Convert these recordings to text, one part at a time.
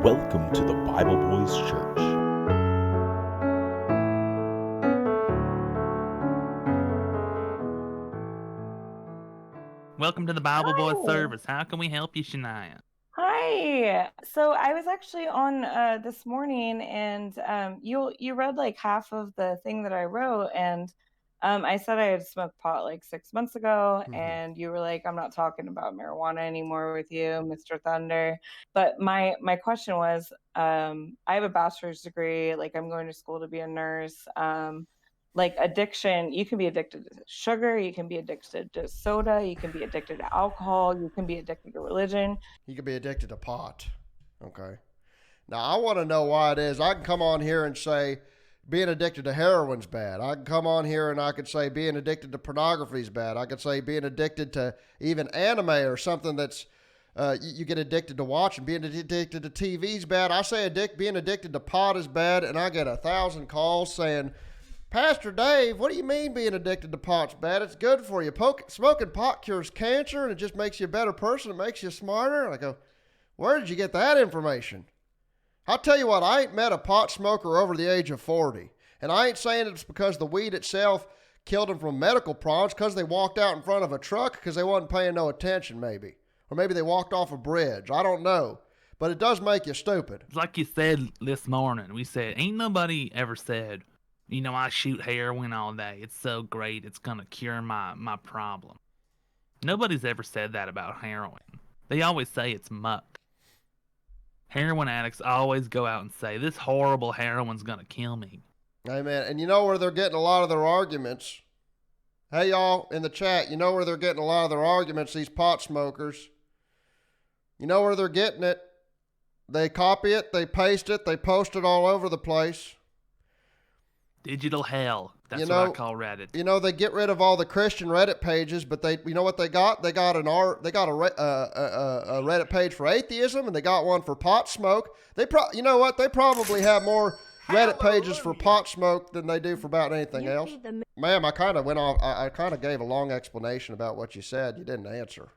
Welcome to the Bible Boys Church. Welcome to the Bible Boys Hi. service. How can we help you, Shania? Hi. So I was actually on this morning, and you read like half of the thing that I wrote, and I said I had smoked pot like 6 months ago, and you were like, "I'm not talking about marijuana anymore with you, Mr. Thunder." But my question was, I have a bachelor's degree, like I'm going to school to be a nurse. Like addiction, you can be addicted to sugar, you can be addicted to soda, you can be addicted to alcohol, you can be addicted to religion. You could be addicted to pot. Okay. Now, I want to know why it is. I can come on here and say being addicted to heroin's bad. I can come on here and I could say being addicted to pornography is bad. I could say being addicted to even anime or something that's you get addicted to watching. Being addicted to TV is bad. I say being addicted to pot is bad, and I get 1,000 calls saying, Pastor Dave, what do you mean being addicted to pot's bad? It's good for you. Smoking pot cures cancer, and it just makes you a better person. It makes you smarter. And I go, where did you get that information? I'll tell you what, I ain't met a pot smoker over the age of 40. And I ain't saying it's because the weed itself killed them from medical problems, because they walked out in front of a truck because they wasn't paying no attention maybe. Or maybe they walked off a bridge. I don't know. But it does make you stupid. Like you said this morning, we said, ain't nobody ever said, I shoot heroin all day. It's so great. It's going to cure my problem. Nobody's ever said that about heroin. They always say it's muck. Heroin addicts always go out and say, this horrible heroin's going to kill me. Amen. And you know where they're getting a lot of their arguments? Hey, y'all, in the chat, you know where they're getting a lot of their arguments, these pot smokers? You know where they're getting it? They copy it, they paste it, they post it all over the place. Digital hell. That's what I call Reddit. They get rid of all the Christian Reddit pages, but you know what they got? They got a Reddit page for atheism, and they got one for pot smoke. They probably have more Reddit pages for pot smoke than they do for about anything else. Ma'am, I kind of went off. I kind of gave a long explanation about what you said. You didn't answer.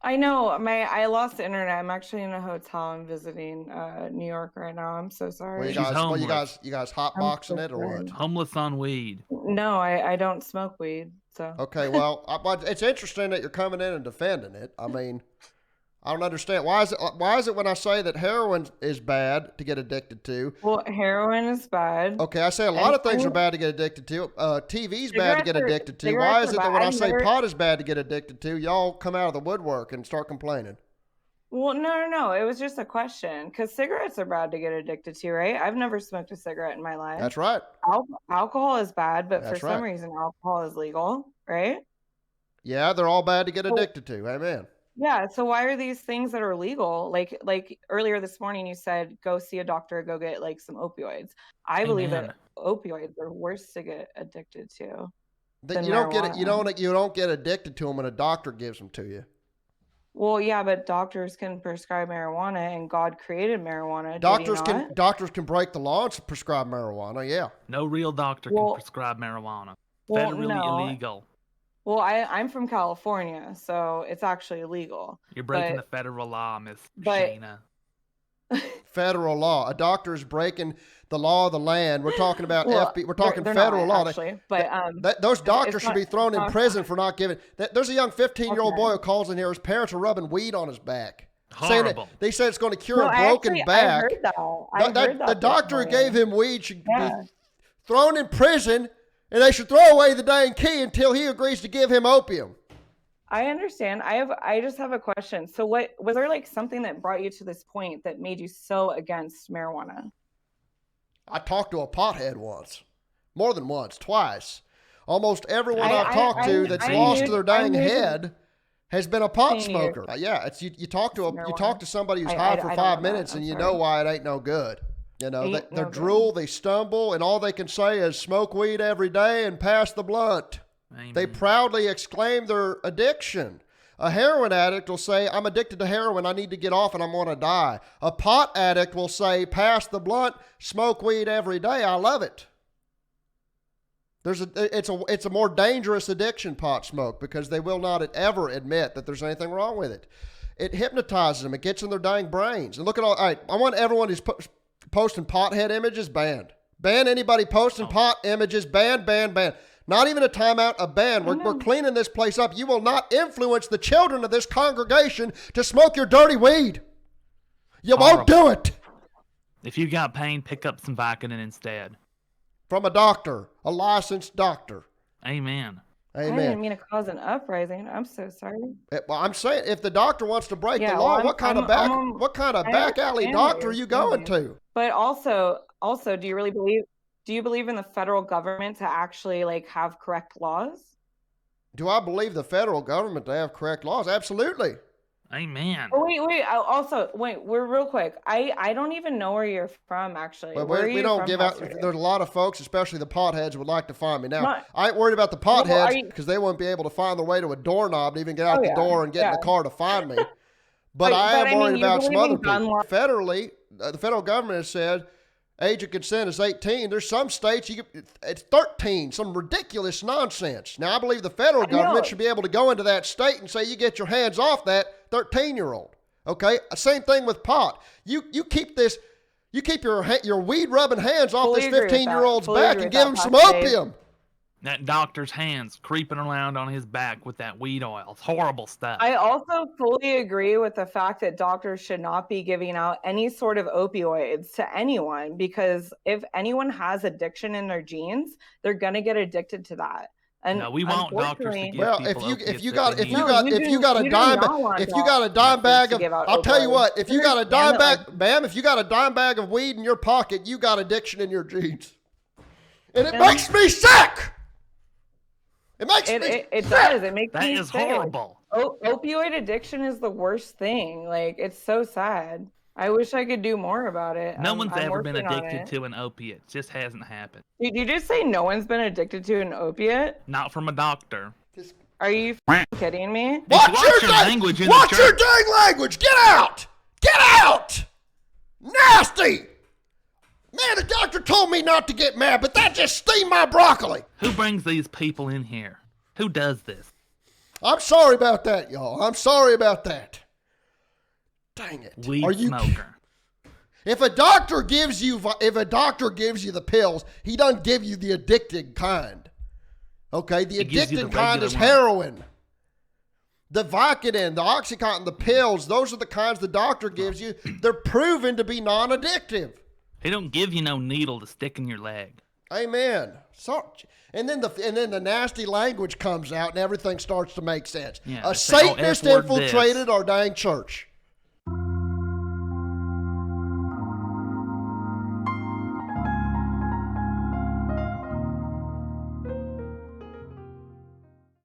I know. I lost the internet. I'm actually in a hotel. I'm visiting New York right now. I'm so sorry. Well, you guys hotboxing it or what? Homeless on weed. No, I don't smoke weed. So okay, well, it's interesting that you're coming in and defending it. I mean, I don't understand. Why is it when I say that heroin is bad to get addicted to? Well, heroin is bad. Okay, I say a lot of things are bad to get addicted to. TV's bad to get addicted to. Why is it that when I say pot is bad to get addicted to, y'all come out of the woodwork and start complaining? Well, no. It was just a question, because cigarettes are bad to get addicted to, right? I've never smoked a cigarette in my life. That's right. Alcohol is bad, but for some reason, alcohol is legal, right? Yeah, they're all bad to get addicted to. Amen. Yeah, so why are these things that are legal? Like earlier this morning, you said go see a doctor, go get like some opioids. I believe that opioids are worse to get addicted to. You don't get addicted to them when a doctor gives them to you. Well, yeah, but doctors can prescribe marijuana, and God created marijuana. Doctors can break the law and prescribe marijuana. Yeah. No real doctor can prescribe marijuana. Federally illegal. Well, I'm from California, so it's actually illegal. You're breaking the federal law, Miss Shana. Federal law. A doctor is breaking the law of the land. We're talking about We're talking federal law. Actually, but those doctors should be thrown in prison for not giving. There's a young 15-year-old boy who calls in here. His parents are rubbing weed on his back. Horrible. They say it's going to cure a broken back. I heard that the doctor who gave him weed should be thrown in prison. And they should throw away the dang key until he agrees to give him opium. I understand. I just have a question. So was there like something that brought you to this point that made you so against marijuana? I talked to a pothead once. More than once, twice. Almost everyone I've talked to that's lost their dang head has been a pot smoker. Yeah, it's you talk to somebody who's high for 5 minutes and you know why it ain't no good. They drool, they stumble, and all they can say is smoke weed every day and pass the blunt. Amen. They proudly exclaim their addiction. A heroin addict will say, I'm addicted to heroin, I need to get off and I'm going to die. A pot addict will say, pass the blunt, smoke weed every day, I love it. It's a more dangerous addiction, pot smoke, because they will not ever admit that there's anything wrong with it. it hypnotizes them. It gets in their dang brains. And look at all right, I want everyone who's posting pothead images banned. Ban anybody posting pot images. Ban. Not even a timeout, a ban. We're cleaning this place up. You will not influence the children of this congregation to smoke your dirty weed. You won't do it. If you got pain, pick up some Vicodin instead. From a doctor, a licensed doctor. Amen. I didn't mean to cause an uprising. I'm so sorry. Well, I'm saying, if the doctor wants to break the law, what kind of back alley doctor are you going to? But also, do you really believe in the federal government to actually like have correct laws? Do I believe the federal government to have correct laws? Absolutely. Amen. Oh, wait. We're real quick. I don't even know where you're from, actually. Well, we don't give out. There's a lot of folks, especially the potheads, would like to find me. Now, I ain't worried about the potheads because they won't be able to find their way to a doorknob to even get out the door and get in the car to find me. But I am worried about some other people. Federally, the federal government has said age of consent is 18. There's some states it's 13, some ridiculous nonsense. Now, I believe the federal government should be able to go into that state and say, you get your hands off that 13-year-old. Okay? Same thing with pot. You keep your weed rubbing hands off this 15-year-old's back and give him some opium. That doctor's hands creeping around on his back with that weed oil. It's horrible stuff. I also fully agree with the fact that doctors should not be giving out any sort of opioids to anyone, because if anyone has addiction in their genes, they're going to get addicted to that. And no, we want doctors to give well, people if you got a dime bag of, I'll tell you what, if you got a dime bag, ma'am, if you got a dime bag of weed in your pocket, you got addiction in your genes. And it makes me sick. It makes me sick. It does. It makes me sick. That is horrible. Opioid addiction is the worst thing. Like, it's so sad. I wish I could do more about it. No one's ever been addicted to an opiate. It just hasn't happened. Did you just say no one's been addicted to an opiate? Not from a doctor. Are you kidding me? Watch your language in the church. Watch your dang language. Get out. Get out. Nasty. Man, the doctor told me not to get mad, but that just steamed my broccoli. Who brings these people in here? Who does this? I'm sorry about that, y'all. I'm sorry about that. Dang it. Weed smoker. If a doctor gives you the pills, he doesn't give you the addicted kind. Okay? The addicted kind is heroin. The Vicodin, the Oxycontin, the pills, those are the kinds the doctor gives you. They're proven to be non-addictive. He don't give you no needle to stick in your leg. Amen. So, and then the nasty language comes out and everything starts to make sense. Yeah, a Satanist infiltrated our dang church.